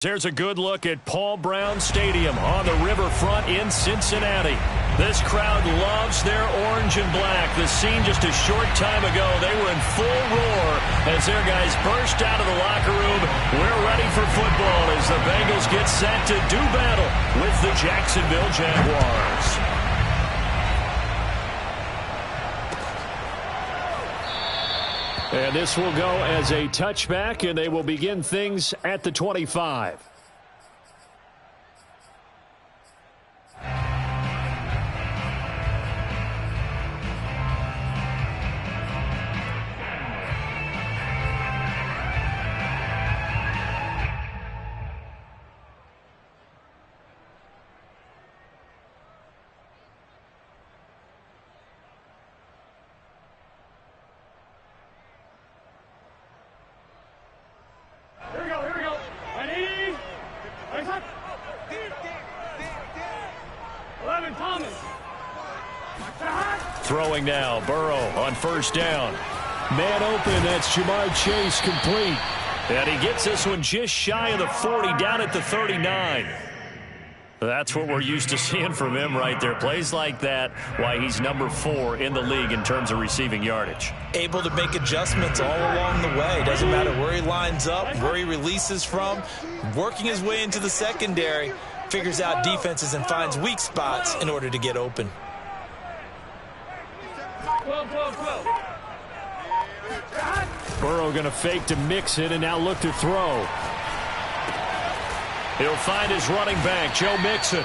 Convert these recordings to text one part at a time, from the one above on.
There's a good look at Paul Brown Stadium on the riverfront in Cincinnati. This crowd loves their orange and black. The scene just a short time ago, they were in full roar as their guys burst out of the locker room. We're ready for football as the Bengals get set to do battle with the Jacksonville Jaguars. And this will go as a touchback, and they will begin things at the 25. Throwing now, Burrow on first down. Man open, that's Jamar Chase complete. And he gets this one just shy of the 40, down at the 39. That's what we're used to seeing from him right there. Plays like that, why he's number 4 in the league in terms of receiving yardage. Able to make adjustments all along the way. Doesn't matter where he lines up, where he releases from. Working his way into the secondary, figures out defenses and finds weak spots in order to get open. Burrow going to fake to mix it and now look to throw. He'll find his running back, Joe Mixon.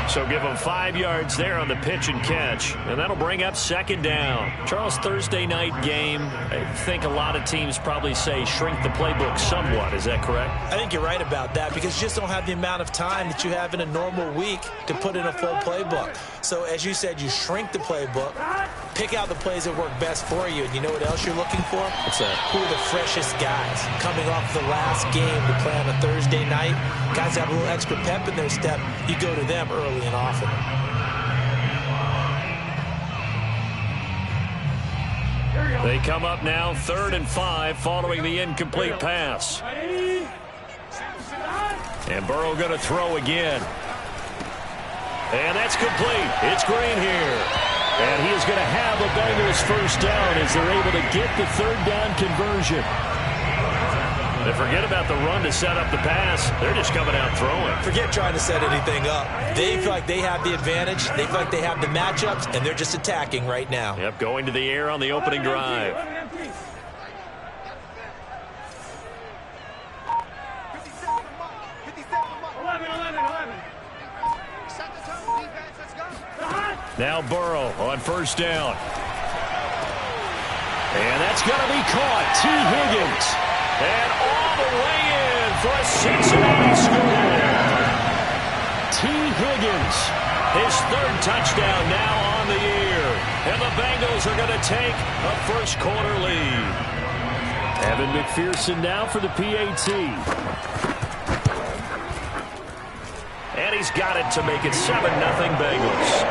So give him 5 yards there on the pitch and catch. And that'll bring up second down. Charles, Thursday night game, I think a lot of teams probably say shrink the playbook somewhat. Is that correct? I think you're right about that because you just don't have the amount of time that you have in a normal week to put in a full playbook. So as you said, you shrink the playbook, pick out the plays that work best for you. And you know what else you're looking for? What's that? Who are the freshest guys coming off the last game to play on a Thursday night? Guys have a little extra pep in their step. You go to them early and often. They come up now 3rd and 5 following the incomplete pass. And Burrow going to throw again. And that's complete. It's Green here. And he is going to have a Bengals first down as they're able to get the 3rd down conversion. They forget about the run to set up the pass. They're just coming out throwing. Forget trying to set anything up. They feel like they have the advantage. They feel like they have the matchups, and they're just attacking right now. Yep, going to the air on the opening drive. Now Burrow on first down. And that's going to be caught. T. Higgins. And all the way in for a Cincinnati score. T. Higgins, his 3rd touchdown now on the year. And the Bengals are going to take a first quarter lead. Evan McPherson now for the PAT. And he's got it to make it 7-0 Bengals.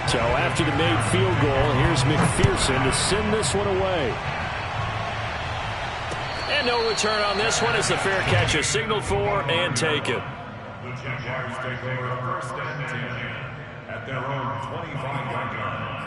So after the made field goal, here's McPherson to send this one away. And no return on this one as the fair catch is signaled for and taken. The Jaguars take over first and 10 at their own 25-yard line.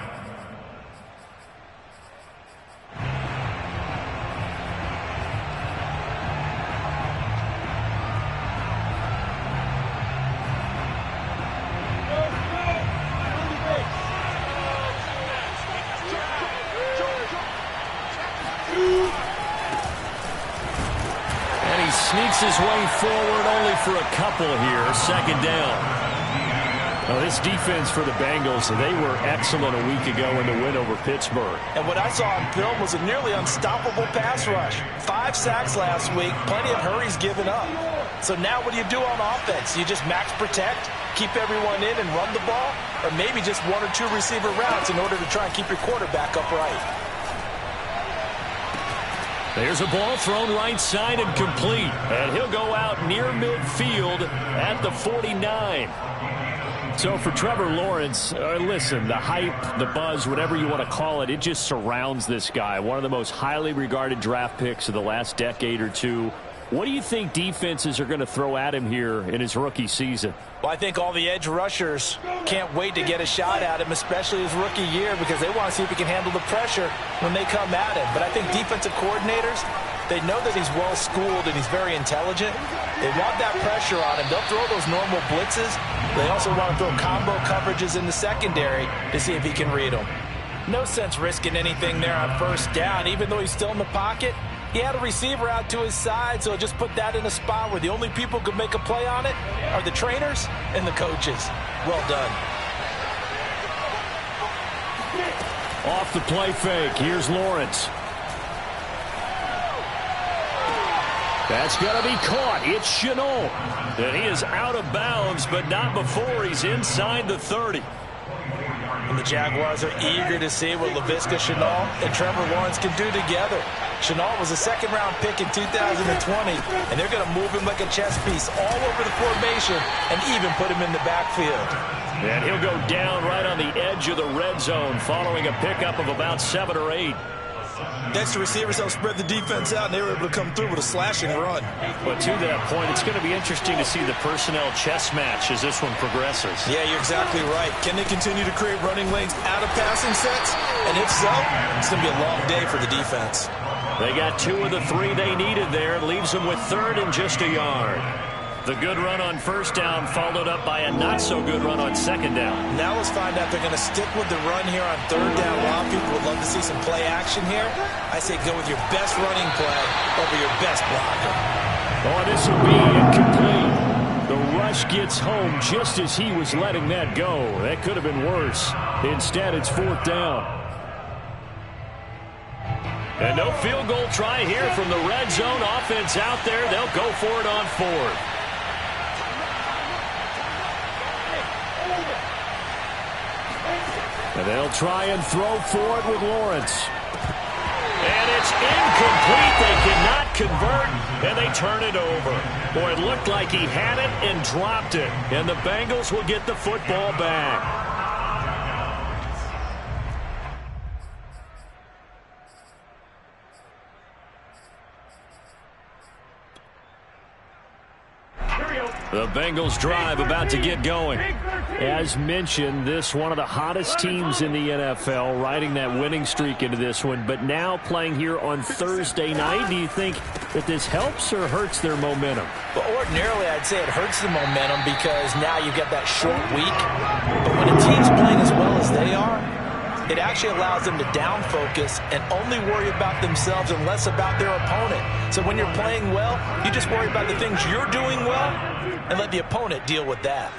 Sneaks his way forward only for a couple here. 2nd down. Now this defense for the Bengals, they were excellent a week ago in the win over Pittsburgh. And what I saw on film was a nearly unstoppable pass rush. 5 sacks last week, plenty of hurries given up. So now what do you do on offense? You just max protect, keep everyone in and run the ball, or maybe just 1 or 2 receiver routes in order to try and keep your quarterback upright. There's a ball thrown right side and complete. And he'll go out near midfield at the 49. So for Trevor Lawrence, listen, the hype, the buzz, whatever you want to call it, it just surrounds this guy. One of the most highly regarded draft picks of the last decade or two. What do you think defenses are going to throw at him here in his rookie season? Well, I think all the edge rushers can't wait to get a shot at him, especially his rookie year, because they want to see if he can handle the pressure when they come at him. But I think defensive coordinators, they know that he's well-schooled and he's very intelligent. They want that pressure on him. They'll throw those normal blitzes. They also want to throw combo coverages in the secondary to see if he can read them. No sense risking anything there on first down. Even though he's still in the pocket, he had a receiver out to his side, so just put that in a spot where the only people who could make a play on it are the trainers and the coaches. Well done. Off the play fake. Here's Lawrence. That's going to be caught. It's Chenault. And he is out of bounds, but not before he's inside the 30. And the Jaguars are eager to see what Laviska Shenault and Trevor Lawrence can do together. Shenault was a second-round pick in 2020, and they're going to move him like a chess piece all over the formation and even put him in the backfield. And he'll go down right on the edge of the red zone following a pickup of about 7 or 8. Next, the receivers helped spread the defense out, and they were able to come through with a slashing run. But to that point, it's going to be interesting to see the personnel chess match as this one progresses. Yeah, you're exactly right. Can they continue to create running lanes out of passing sets? And if so, it's going to be a long day for the defense. They got 2 of the 3 they needed there. Leaves them with 3rd and just a yard. The good run on first down followed up by a not-so-good run on second down. Now let's find out if they're going to stick with the run here on third down. A lot of people would love to see some play action here. I say go with your best running play over your best blocker. Oh, this will be incomplete. The rush gets home just as he was letting that go. That could have been worse. Instead, it's 4th down. And no field goal try here from the red zone. Offense out there. They'll go for it on 4th. And they'll try and throw for it with Lawrence. And it's incomplete. They cannot convert, and they turn it over. Boy, it looked like he had it and dropped it. And the Bengals will get the football back. The Bengals drive about to get going. As mentioned, this one of the hottest teams in the NFL, riding that winning streak into this one, but now playing here on Thursday night. Do you think that this helps or hurts their momentum? Well, ordinarily, I'd say it hurts the momentum because now you've got that short week. But when a team's playing as well as they are, it actually allows them to down focus and only worry about themselves and less about their opponent. So when you're playing well, you just worry about the things you're doing well and let the opponent deal with that.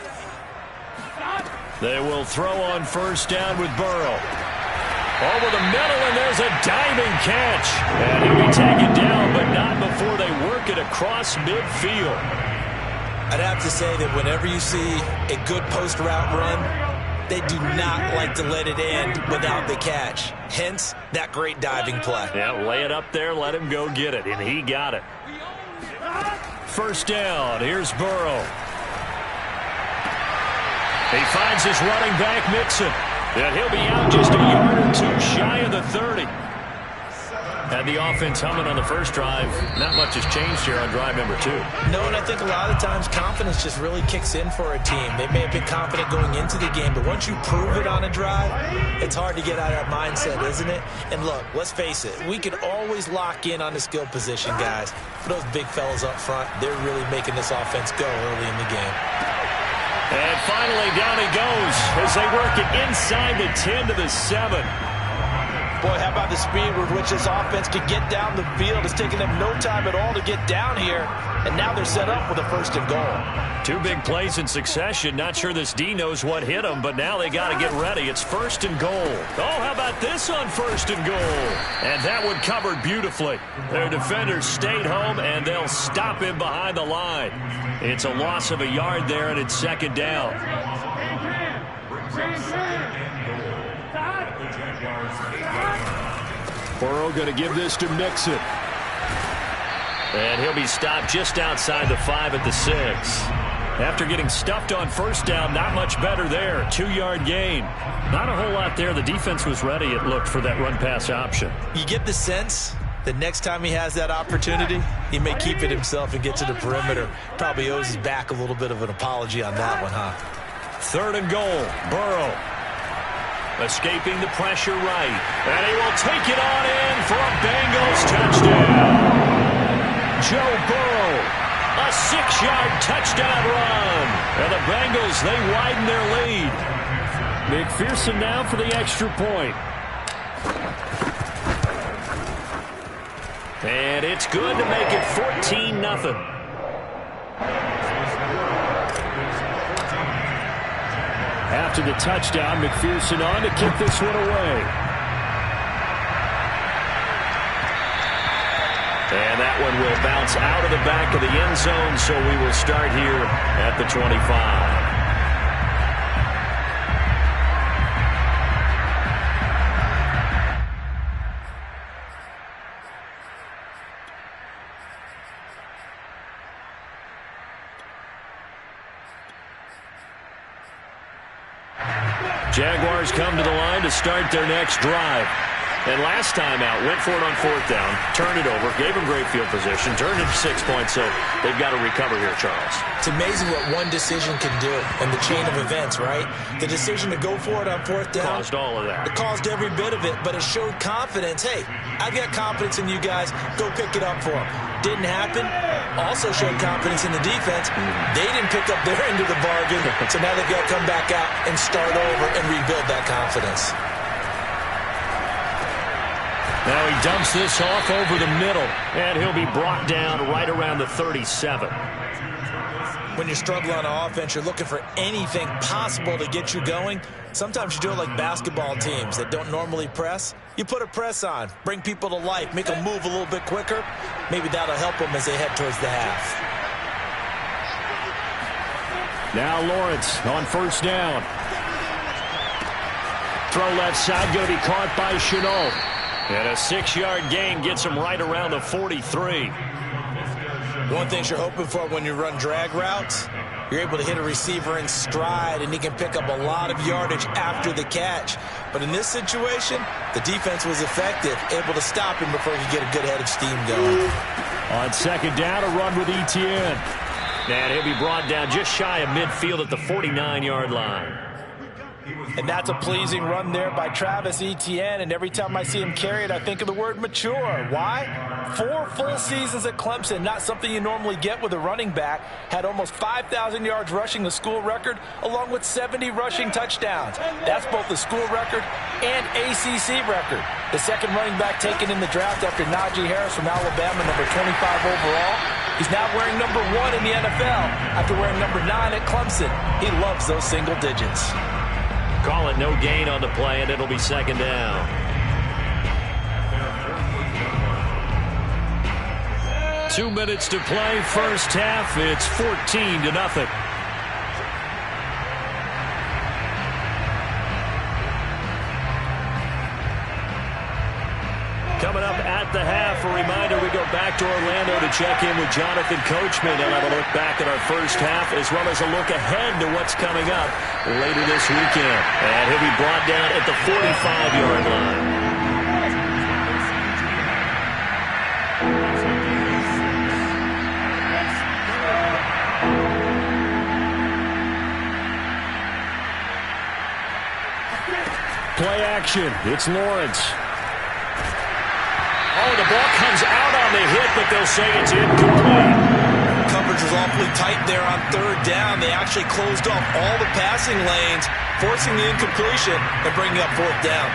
They will throw on first down with Burrow. Over the middle, and there's a diving catch. And he'll be taken down, but not before they work it across midfield. I'd have to say that whenever you see a good post route run, they do not like to let it end without the catch. Hence, that great diving play. Yeah, lay it up there, let him go get it, and he got it. First down, here's Burrow. He finds his running back, Mixon. And he'll be out just a yard or 2 shy of the 30. Had the offense humming on the first drive. Not much has changed here on drive number 2. No, and I think a lot of times confidence just really kicks in for a team. They may have been confident going into the game, but once you prove it on a drive, it's hard to get out of that mindset, isn't it? And look, let's face it, we can always lock in on the skill position, guys. But those big fellas up front, they're really making this offense go early in the game. And finally, down he goes as they work it inside the 10 to the 7. Boy, how about the speed with which this offense can get down the field? It's taking them no time at all to get down here. And now they're set up with a 1st and goal. 2 big plays in succession. Not sure this D knows what hit him, but now they got to get ready. It's 1st and goal. Oh, how about this on 1st and goal? And that one covered beautifully. Their defenders stayed home, and they'll stop him behind the line. It's a loss of a yard there, and it's 2nd down. Burrow going to give this to Mixon. And he'll be stopped just outside the 5 at the 6. After getting stuffed on first down, not much better there. 2-yard gain. Not a whole lot there. The defense was ready, it looked, for that run-pass option. You get the sense that next time he has that opportunity, he may keep it himself and get to the perimeter. Probably owes his back a little bit of an apology on that one, huh? 3rd and goal. Burrow escaping the pressure right. And he will take it on in for a Bengals touchdown. Joe Burrow, a 6-yard touchdown run. And the Bengals, they widen their lead. McPherson now for the extra point. And it's good to make it 14-0. After the touchdown, McPherson on to kick this one away. And that one will bounce out of the back of the end zone, so we will start here at the 25. Jaguars come to the line to start their next drive. And last time out, went for it on 4th down, turned it over, gave them great field position, turned it to 6 points, so they've got to recover here, Charles. It's amazing what one decision can do in the chain of events, right? The decision to go for it on 4th down. Caused all of that. It caused every bit of it, but it showed confidence. Hey, I've got confidence in you guys. Go pick it up for them. Didn't happen. Also showed confidence in the defense. They didn't pick up their end of the bargain, so now they've got to come back out and start over and rebuild that confidence. Now he dumps this off over the middle, and he'll be brought down right around the 37. When you're struggling on offense, you're looking for anything possible to get you going. Sometimes you do it like basketball teams that don't normally press. You put a press on, bring people to life, make them move a little bit quicker. Maybe that'll help them as they head towards the half. Now Lawrence on 1st down. Throw left side, going to be caught by Chenault. And a 6-yard gain gets him right around the 43. One thing you're hoping for when you run drag routes, you're able to hit a receiver in stride, and he can pick up a lot of yardage after the catch. But in this situation, the defense was effective, able to stop him before he could get a good head of steam going. On 2nd down, a run with Etienne. And he'll be brought down just shy of midfield at the 49-yard line. And that's a pleasing run there by Travis Etienne. And every time I see him carry it, I think of the word mature. Why? 4 full seasons at Clemson, not something you normally get with a running back. Had almost 5,000 yards rushing, the school record, along with 70 rushing touchdowns. That's both the school record and ACC record. The second running back taken in the draft after Najee Harris from Alabama, number 25 overall. He's now wearing number 1 in the NFL after wearing number 9 at Clemson. He loves those single digits. Call it no gain on the play, and it'll be 2nd down. Two minutes to play, first half. It's 14-0. Coming up at the half, a reminder, we go back to Orlando to check in with Jonathan Coachman and have a look back at our first half, as well as a look ahead to what's coming up later this weekend. And he'll be brought down at the 45-yard line. Play action. It's Lawrence. Oh, the ball comes out on the hit, but they'll say it's incomplete. Coverage was awfully tight there on 3rd down. They actually closed off all the passing lanes, forcing the incompletion and bringing up 4th down.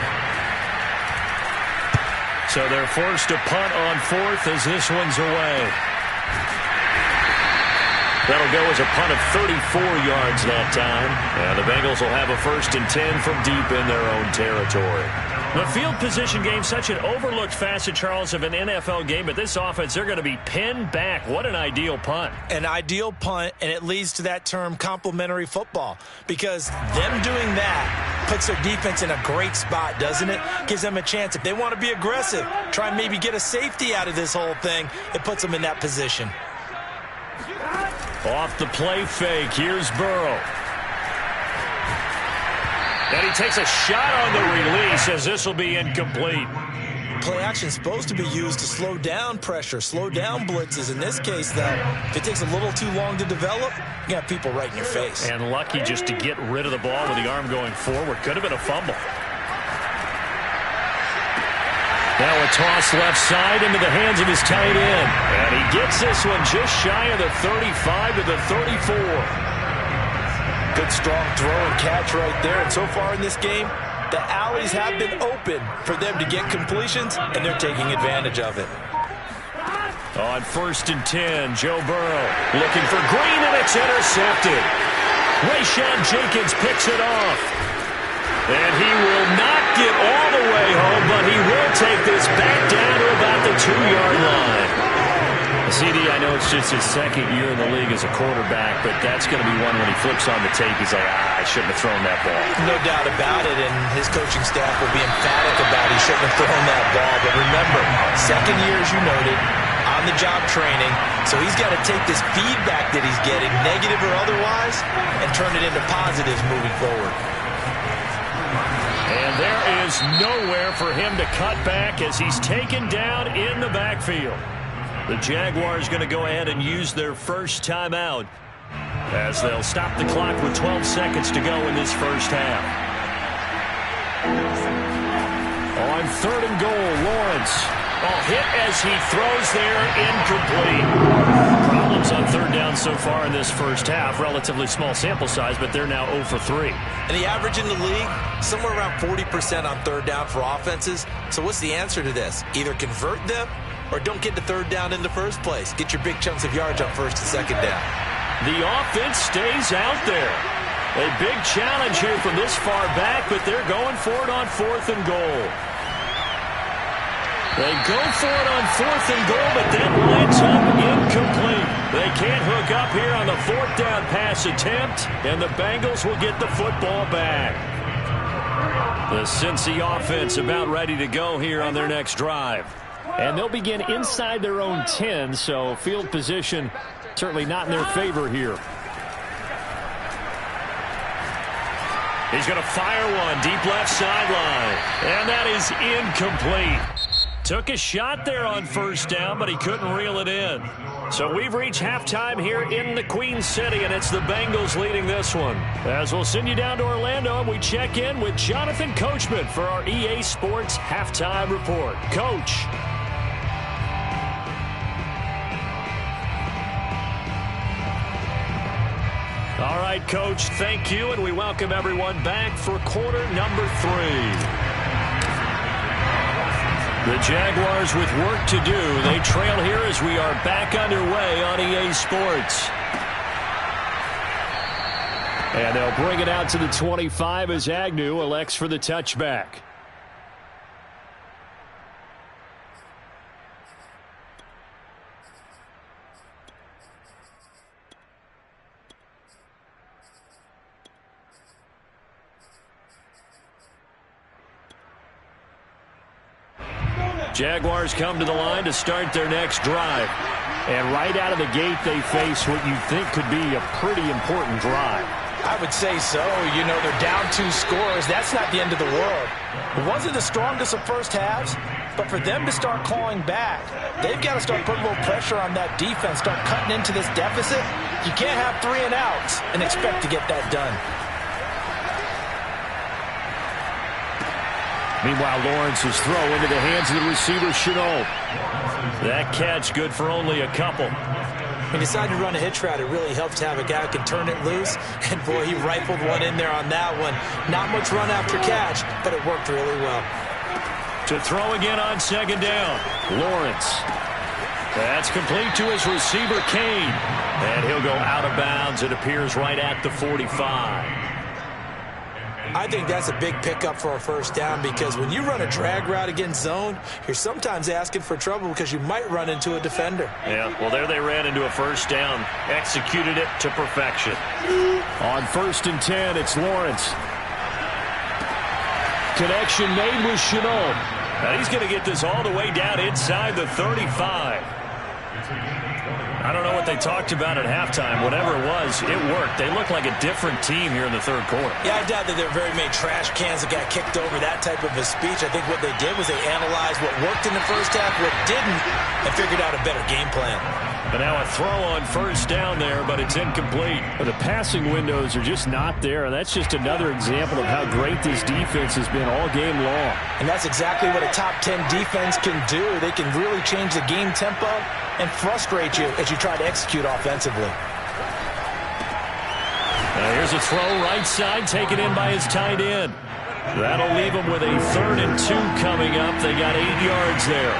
So they're forced to punt on 4th as this one's away. That'll go as a punt of 34 yards that time. And the Bengals will have a 1st and 10 from deep in their own territory. The field position game, such an overlooked facet, Charles, of an NFL game. But this offense, they're going to be pinned back. What an ideal punt. An ideal punt, and it leads to that term complementary football. Because them doing that puts their defense in a great spot, doesn't it? Gives them a chance. If they want to be aggressive, try and maybe get a safety out of this whole thing, it puts them in that position. Off the play fake, here's Burrow. And he takes a shot on the release as this will be incomplete. Play action is supposed to be used to slow down pressure, slow down blitzes. In this case, though, if it takes a little too long to develop, you got people right in your face. And lucky just to get rid of the ball with the arm going forward. Could have been a fumble. Now a toss left side into the hands of his tight end. And he gets this one just shy of the 35 to the 34. Good strong throw and catch right there. And so far in this game, the alleys have been open for them to get completions, and they're taking advantage of it. On 1st and 10, Joe Burrow looking for Green, and it's intercepted. Rayshawn Jenkins picks it off. And he will not get all the way home, but he will take this back down to about the 2-yard line. CD, I know it's just his second year in the league as a quarterback, but that's going to be one when he flips on the tape. He's like, I shouldn't have thrown that ball. No doubt about it, and his coaching staff will be emphatic about he shouldn't have thrown that ball. But remember, second year, as you noted, on-the-job training, so he's got to take this feedback that he's getting, negative or otherwise, and turn it into positives moving forward. And there is nowhere for him to cut back as he's taken down in the backfield. The Jaguars going to go ahead and use their first timeout as they'll stop the clock with 12 seconds to go in this first half. On 3rd and goal, Lawrence. Hit as he throws there, incomplete. Problems on 3rd down so far in this first half. Relatively small sample size, but they're now 0 for 3. And the average in the league, somewhere around 40% on 3rd down for offenses. So what's the answer to this? Either convert them or don't get to 3rd down in the first place. Get your big chunks of yards on 1st and 2nd down. The offense stays out there. A big challenge here from this far back, but they're going for it on 4th and goal. They go for it on 4th and goal, but that lines up incomplete. They can't hook up here on the 4th down pass attempt, and the Bengals will get the football back. The Cincy offense about ready to go here on their next drive. And they'll begin inside their own 10, so field position certainly not in their favor here. He's going to fire one deep left sideline, and that is incomplete. Took a shot there on 1st down, but he couldn't reel it in. So we've reached halftime here in the Queen City, and it's the Bengals leading this one. As we'll send you down to Orlando, and we check in with Jonathan Coachman for our EA Sports Halftime Report. Coach. All right, Coach, thank you, and we welcome everyone back for quarter number 3. The Jaguars with work to do. They trail here as we are back underway on EA Sports. And they'll bring it out to the 25 as Agnew elects for the touchback. Jaguars come to the line to start their next drive. And right out of the gate, they face what you think could be a pretty important drive. I would say so. You know, they're down 2 scores. That's not the end of the world. It wasn't the strongest of first halves, but for them to start clawing back, they've got to start putting a little pressure on that defense, start cutting into this deficit. You can't have 3 and outs and expect to get that done. Meanwhile, Lawrence's throw into the hands of the receiver, Chenault. That catch good for only a couple. When you decide to run a hitch route, it really helps to have a guy who can turn it loose. And, boy, he rifled one in there on that one. Not much run after catch, but it worked really well. To throw again on 2nd down, Lawrence. That's complete to his receiver, Kane. And he'll go out of bounds. It appears right at the 45. I think that's a big pickup for a 1st down because when you run a drag route against zone, you're sometimes asking for trouble because you might run into a defender. Yeah, well, there they ran into a 1st down. Executed it to perfection. On 1st and 10, it's Lawrence. Connection made with Chenault. Now he's going to get this all the way down inside the 35. I don't know what they talked about at halftime. Whatever it was, it worked. They look like a different team here in the third quarter. Yeah, I doubt that there very many trash cans that got kicked over, that type of a speech. I think what they did was they analyzed what worked in the first half, what didn't, and figured out a better game plan. But now a throw on first down there, but it's incomplete. The passing windows are just not there. That's just another example of how great this defense has been all game long. And that's exactly what a top 10 defense can do. They can really change the game tempo and frustrate you as you try to execute offensively. Now here's a throw right side, taken in by his tight end. That'll leave them with a 3rd and 2 coming up. They got 8 yards there.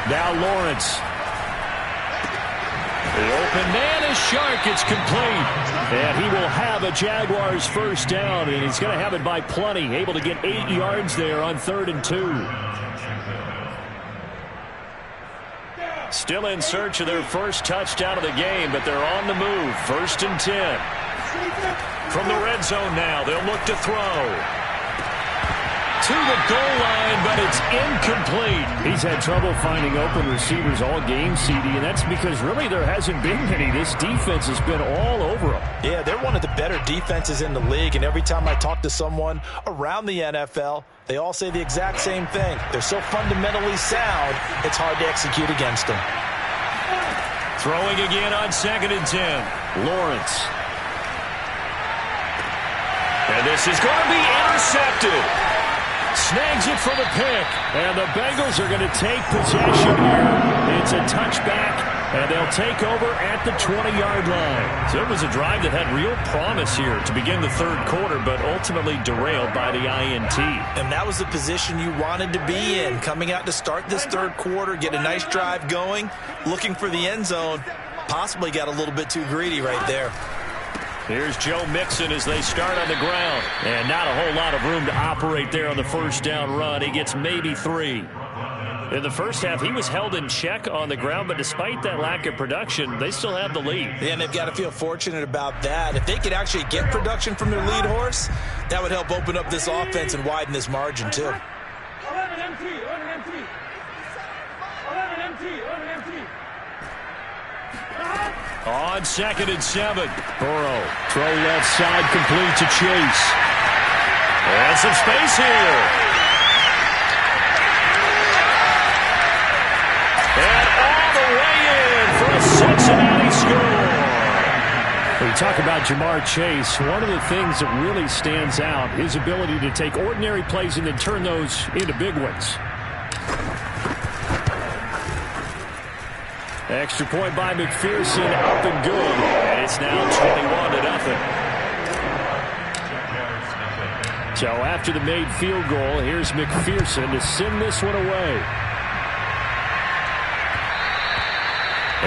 Now Lawrence. The open man is Shark. It's complete. And he will have a Jaguars first down, and he's going to have it by plenty. Able to get 8 yards there on 3rd and 2. Still in search of their first touchdown of the game, but they're on the move. 1st and 10. From the red zone now, they'll look to throw. To the goal line, but it's incomplete. He's had trouble finding open receivers all game, CD, and that's because really there hasn't been many. This defense has been all over them. Yeah, they're one of the better defenses in the league, and every time I talk to someone around the NFL, they all say the exact same thing. They're so fundamentally sound, it's hard to execute against them. Throwing again on 2nd and 10. Lawrence. And this is going to be intercepted. Snags it for the pick, and the Bengals are going to take possession here. It's a touchback, and they'll take over at the 20-yard line. So it was a drive that had real promise here to begin the third quarter, but ultimately derailed by the INT. And that was the position you wanted to be in, coming out to start this third quarter, get a nice drive going, looking for the end zone. Possibly got a little bit too greedy right there. Here's Joe Mixon as they start on the ground. And not a whole lot of room to operate there on the first down run. He gets maybe 3. In the first half, he was held in check on the ground, but despite that lack of production, they still have the lead. Yeah, and they've got to feel fortunate about that. If they could actually get production from their lead horse, that would help open up this offense and widen this margin, too. On 2nd and 7. Burrow. Throw left side, complete to Chase. And some space here. And all the way in for a Cincinnati score. When you talk about Jamar Chase, one of the things that really stands out, his ability to take ordinary plays and then turn those into big ones. Extra point by McPherson, up and good. And it's now 21-0. So after the made field goal, here's McPherson to send this one away.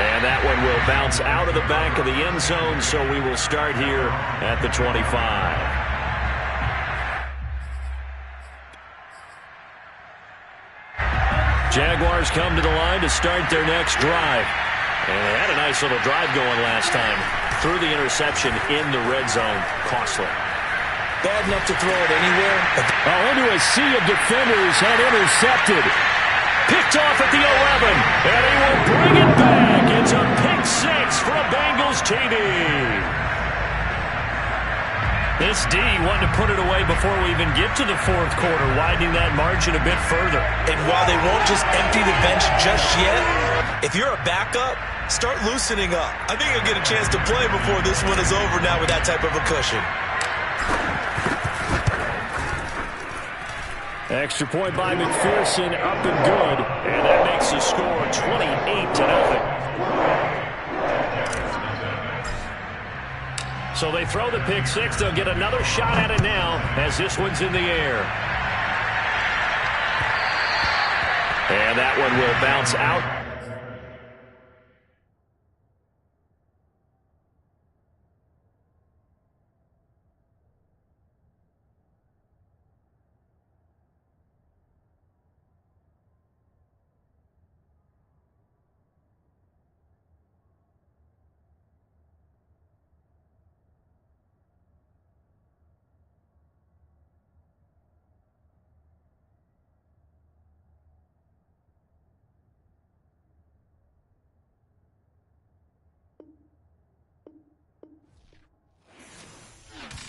And that one will bounce out of the back of the end zone, so we will start here at the 25. Jaguars come to the line to start their next drive. And they had a nice little drive going last time. Threw the interception in the red zone. Costly. Bad enough to throw it anywhere. Into a sea of defenders and intercepted. Picked off at the 11. And he will bring it back. It's a pick 6 for a Bengals TD. This D wanted to put it away before we even get to the fourth quarter, widening that margin a bit further. And while they won't just empty the bench just yet, if you're a backup, start loosening up. I think you'll get a chance to play before this one is over now with that type of a cushion. Extra point by McPherson, up and good. And that makes the score 28-0. So they throw the pick 6. They'll get another shot at it now as this one's in the air. And that one will bounce out